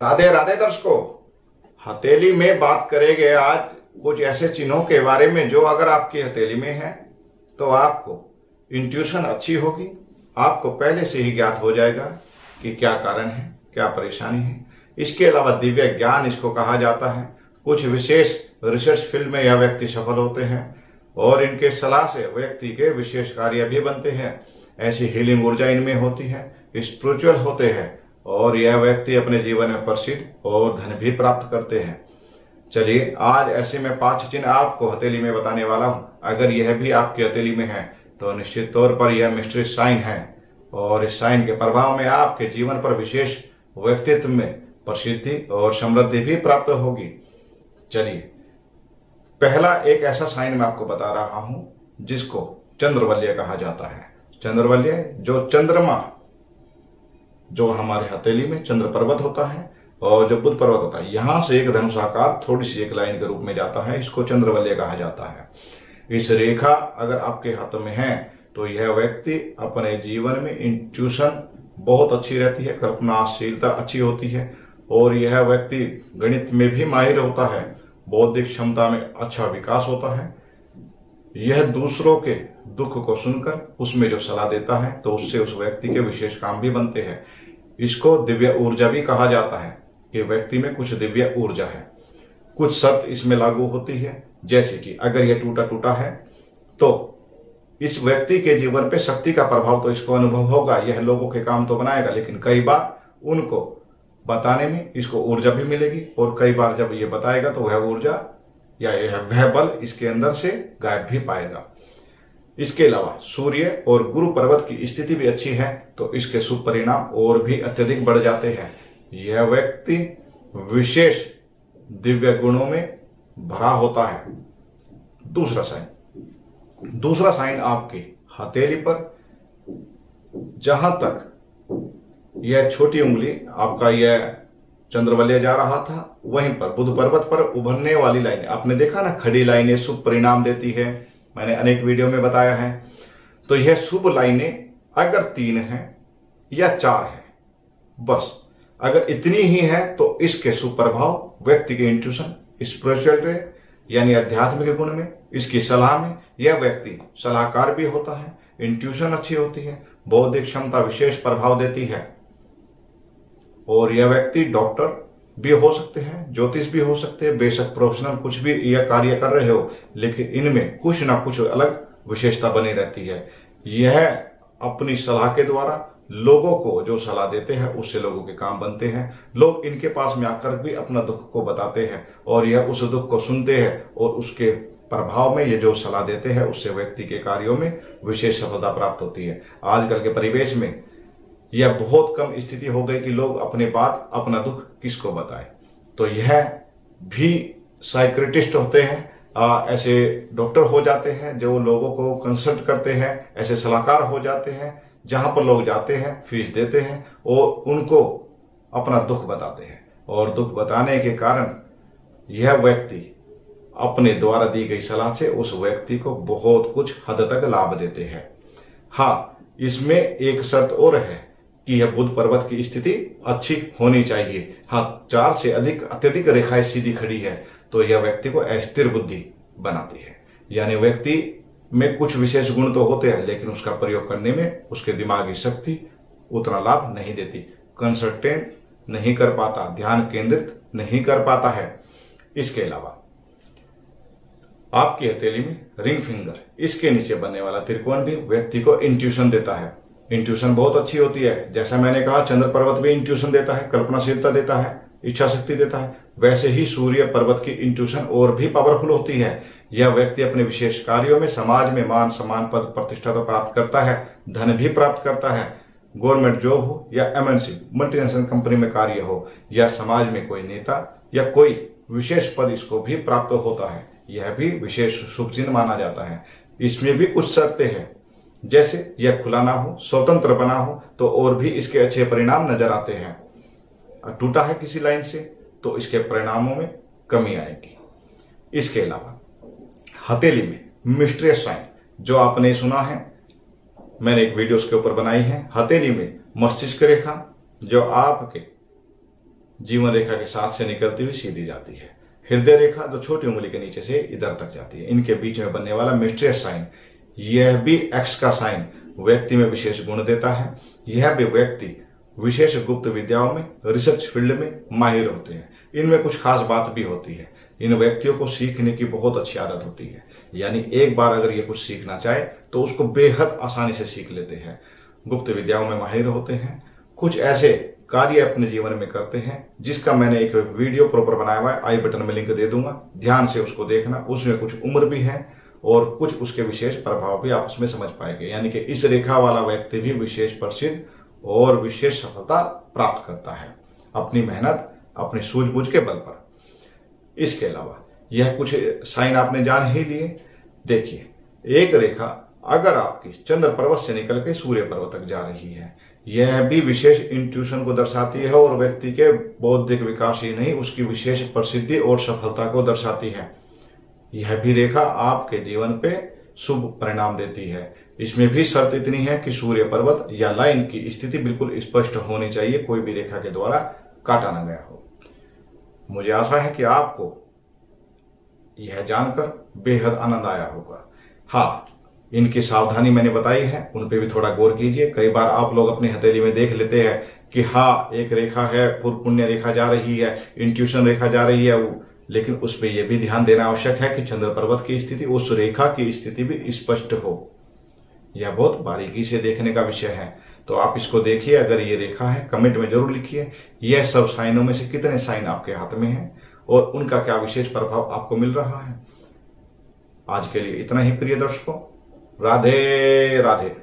राधे राधे दर्शकों, हथेली में बात करेंगे आज कुछ ऐसे चिन्हों के बारे में जो अगर आपकी हथेली में है तो आपको इंट्यूशन अच्छी होगी। आपको पहले से ही ज्ञात हो जाएगा कि क्या कारण है, क्या परेशानी है। इसके अलावा दिव्य ज्ञान इसको कहा जाता है। कुछ विशेष रिसर्च फील्ड में यह व्यक्ति सफल होते हैं और इनके सलाह से व्यक्ति के विशेष कार्य भी बनते हैं। ऐसी हीलिंग ऊर्जा इनमें होती है, स्पिरिचुअल होते हैं और यह व्यक्ति अपने जीवन में प्रसिद्ध और धन भी प्राप्त करते हैं। चलिए आज ऐसे में 5 चिन्ह आपको हथेली में बताने वाला हूं। अगर यह भी आपकी हथेली में है तो निश्चित तौर पर यह मिस्ट्री साइन है और इस साइन के प्रभाव में आपके जीवन पर विशेष व्यक्तित्व में प्रसिद्धि और समृद्धि भी प्राप्त होगी। चलिए पहला एक ऐसा साइन मैं आपको बता रहा हूं जिसको चंद्रवलय कहा जाता है। चंद्रवलय जो चंद्रमा जो हमारे हथेली में चंद्र पर्वत होता है और जो बुध पर्वत होता है, यहां से एक धनुषाकार थोड़ी सी एक लाइन के रूप में जाता है, इसको चंद्रवलय कहा जाता है। इस रेखा अगर आपके हाथ में है तो यह व्यक्ति अपने जीवन में इंट्यूशन बहुत अच्छी रहती है, कल्पनाशीलता अच्छी होती है और यह व्यक्ति गणित में भी माहिर होता है, बौद्धिक क्षमता में अच्छा विकास होता है। यह दूसरों के दुख को सुनकर उसमें जो सलाह देता है तो उससे उस व्यक्ति के विशेष काम भी बनते हैं। इसको दिव्य ऊर्जा भी कहा जाता है कि व्यक्ति में कुछ दिव्य ऊर्जा है। कुछ शर्त इसमें लागू होती है, जैसे कि अगर यह टूटा टूटा है तो इस व्यक्ति के जीवन पे शक्ति का प्रभाव तो इसको अनुभव होगा। यह लोगों के काम तो बनाएगा, लेकिन कई बार उनको बताने में इसको ऊर्जा भी मिलेगी और कई बार जब ये बताएगा तो वह ऊर्जा या वह बल इसके अंदर से गायब भी पाएगा। इसके अलावा सूर्य और गुरु पर्वत की स्थिति भी अच्छी है तो इसके शुभ परिणाम और भी अत्यधिक बढ़ जाते हैं। यह व्यक्ति विशेष दिव्य गुणों में भरा होता है। दूसरा साइन आपकी हथेली पर जहां तक यह छोटी उंगली आपका यह चंद्रवलय जा रहा था, वहीं पर बुध पर्वत पर उभरने वाली लाइनें आपने देखा ना, खड़ी लाइनें शुभ परिणाम देती है, मैंने अनेक वीडियो में बताया है। तो यह शुभ लाइनें अगर 3 हैं या 4 है, बस अगर इतनी ही है तो इसके शुभ प्रभाव व्यक्ति के इंट्यूशन, स्पिरिचुअल यानी आध्यात्मिक गुण में, इसकी सलाह में, यह व्यक्ति सलाहकार भी होता है, इंट्यूशन अच्छी होती है, बौद्धिक क्षमता विशेष प्रभाव देती है और यह व्यक्ति डॉक्टर भी हो सकते हैं, ज्योतिष भी हो सकते हैं, बेशक प्रोफेशनल कुछ भी यह कार्य कर रहे हो, लेकिन इनमें कुछ ना कुछ अलग विशेषता बनी रहती है। यह अपनी सलाह के द्वारा लोगों को जो सलाह देते हैं उससे लोगों के काम बनते हैं। लोग इनके पास में आकर भी अपना दुख को बताते हैं और यह उस दुख को सुनते हैं और उसके प्रभाव में ये जो सलाह देते हैं उससे व्यक्ति के कार्यों में विशेष सफलता प्राप्त होती है। आजकल के परिवेश में यह बहुत कम स्थिति हो गई कि लोग अपने बात, अपना दुख किसको बताएं। तो यह भी साइक्रेटिस्ट होते हैं, ऐसे डॉक्टर हो जाते हैं जो लोगों को कंसल्ट करते हैं, ऐसे सलाहकार हो जाते हैं जहां पर लोग जाते हैं, फीस देते हैं और उनको अपना दुख बताते हैं और दुख बताने के कारण यह व्यक्ति अपने द्वारा दी गई सलाह से उस व्यक्ति को बहुत कुछ हद तक लाभ देते हैं। हाँ, इसमें एक शर्त और है कि यह बुध पर्वत की स्थिति अच्छी होनी चाहिए। हाँ, 4 से अधिक अत्यधिक रेखाएं सीधी खड़ी है तो यह व्यक्ति को अस्थिर बुद्धि बनाती है, यानी व्यक्ति में कुछ विशेष गुण तो होते हैं लेकिन उसका प्रयोग करने में उसके दिमागी शक्ति उतना लाभ नहीं देती, कंसंट्रेट नहीं कर पाता, ध्यान केंद्रित नहीं कर पाता है। इसके अलावा आपकी हथेली में रिंग फिंगर, इसके नीचे बनने वाला त्रिकोण भी व्यक्ति को इंट्यूशन देता है। इंट्यूशन बहुत अच्छी होती है। जैसा मैंने कहा चंद्र पर्वत भी इंट्यूशन देता है, कल्पनाशीलता देता है, इच्छा शक्ति देता है, वैसे ही सूर्य पर्वत की इंट्यूशन और भी पावरफुल होती है। यह व्यक्ति अपने विशेष कार्यों में समाज में मान सम्मान पद प्रतिष्ठा तो प्राप्त करता है, धन भी प्राप्त करता है। गवर्नमेंट जॉब हो या MNC मल्टीनेशनल कंपनी में कार्य हो या समाज में कोई नेता या कोई विशेष पद इसको भी प्राप्त होता है। यह भी विशेष शुभ चिन्ह माना जाता है। इसमें भी कुछ शर्तें हैं, जैसे यह खुला ना हो, स्वतंत्र बना हो तो और भी इसके अच्छे परिणाम नजर आते हैं। टूटा है किसी लाइन से तो इसके परिणामों में कमी आएगी। इसके अलावा हथेली में मिस्ट्रियस साइन जो आपने सुना है, मैंने एक वीडियो उसके ऊपर बनाई है। हथेली में मस्तिष्क रेखा जो आपके जीवन रेखा के साथ से निकलती हुई सीधी जाती है। हृदय रेखा जो छोटी उंगली के नीचे से इधर तक जाती है, इनके बीच में बनने वाला मिस्टीरियस साइन, यह भी एक्स का साइन व्यक्ति में विशेष गुण देता है। यह भी व्यक्ति विशेष गुप्त विद्याओं में, रिसर्च फील्ड में माहिर होते हैं। इनमें कुछ खास बात भी होती है। इन व्यक्तियों को सीखने की बहुत अच्छी आदत होती है, यानी एक बार अगर ये कुछ सीखना चाहे तो उसको बेहद आसानी से सीख लेते हैं। गुप्त विद्याओं में माहिर होते हैं। कुछ ऐसे कार्य अपने जीवन में करते हैं जिसका मैंने एक वीडियो प्रॉपर बनाया हुआ है, आई बटन में लिंक दे दूंगा, ध्यान से उसको देखना। उसमें कुछ उम्र भी है और कुछ उसके विशेष प्रभाव भी आप उसमें समझ पाएंगे। यानी कि इस रेखा वाला व्यक्ति भी विशेष प्रसिद्ध और विशेष सफलता प्राप्त करता है अपनी मेहनत, अपनी सूझबूझ के बल पर। इसके अलावा यह कुछ साइन आपने जान ही लिए। देखिए, एक रेखा अगर आपकी चंद्र पर्वत से निकल के सूर्य पर्वत तक जा रही है, यह भी विशेष इंट्यूशन को दर्शाती है और व्यक्ति के बौद्धिक विकास ही नहीं, उसकी विशेष प्रसिद्धि और सफलता को दर्शाती है। यह भी रेखा आपके जीवन पे शुभ परिणाम देती है। इसमें भी शर्त इतनी है कि सूर्य पर्वत या लाइन की स्थिति बिल्कुल स्पष्ट होनी चाहिए, कोई भी रेखा के द्वारा काटा न गया हो। मुझे आशा है कि आपको यह जानकर बेहद आनंद आया होगा। हाँ, इनकी सावधानी मैंने बताई है, उन पे भी थोड़ा गौर कीजिए। कई बार आप लोग अपनी हथेली में देख लेते हैं कि हाँ एक रेखा है, पूर्व पुण्य रेखा जा रही है, इंट्यूशन रेखा जा रही है, लेकिन उस पर यह भी ध्यान देना आवश्यक है कि चंद्र पर्वत की स्थिति, उस रेखा की स्थिति भी स्पष्ट हो। यह बहुत बारीकी से देखने का विषय है, तो आप इसको देखिए। अगर ये रेखा है, कमेंट में जरूर लिखिए यह सब साइनों में से कितने साइन आपके हाथ में हैं और उनका क्या विशेष प्रभाव आपको मिल रहा है। आज के लिए इतना ही प्रिय दर्शकों, राधे राधे।